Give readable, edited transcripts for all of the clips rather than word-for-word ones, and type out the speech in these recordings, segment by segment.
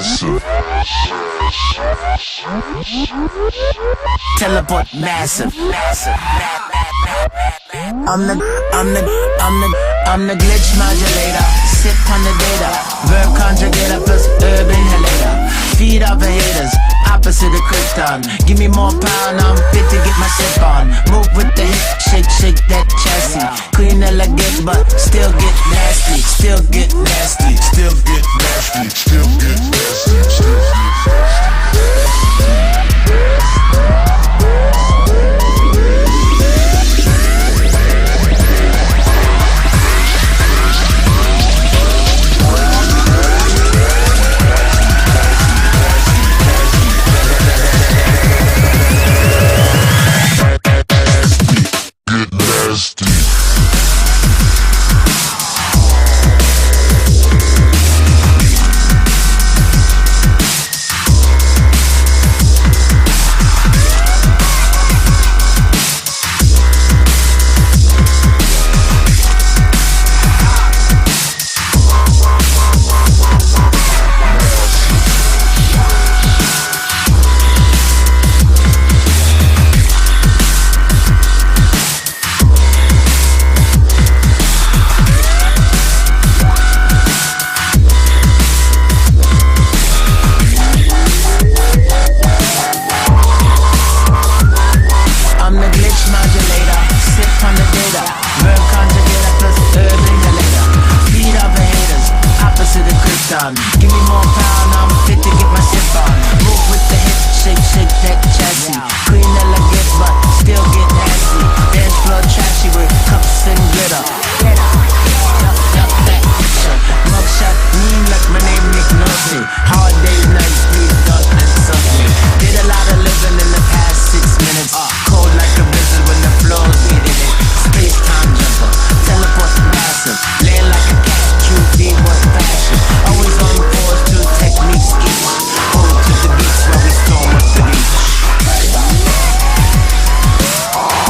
massive. Teleport massive. I'm the glitch modulator. Sip on the data. Verb conjugator plus herb inhalator. Feed off the haters. Opposite of Krypton. Give me more power now I'm fit to get my sip on. Move with the hip. Shake that chassis. Clean elegant but still get nasty. Still get nasty. Still get nasty. Still get nasty. Still get nasty. Give me more power, now I'm fit to get my sip on. Move with the hip, shake that chassis. Clean elegant, but still get nasty. Dance floor trashy with cups and glitter. Up that picture. Mugshot mean like my name Nick Nolte. Hard days, nights, please don't insult me. Did a lot of living in the past 6 minutes. Cold like a blizzard when the floor's beating it. Space time jumper, teleport massive. Lay like a cat, QD was fashion. Always on pause, 2 techniques each. Hold to the beats while we storm up the beach.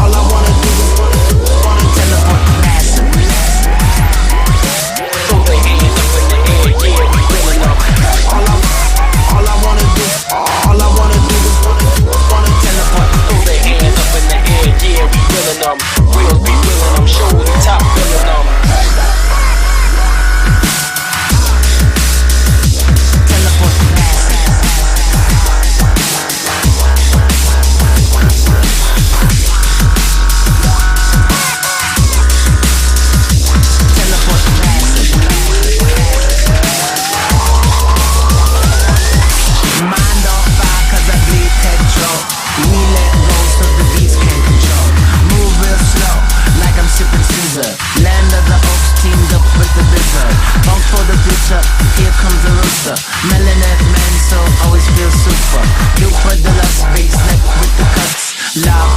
All I wanna do is wanna teleport massive. Throw the hands up in the air, yeah, we filling up. All I wanna do is wanna teleport. Throw the hands up in the air, yeah, we filling them. Real be willing them, shoulder top filling them. Here comes the rooster, melanin man, so always feel super. Duper the last bass neck with the cuts. Loud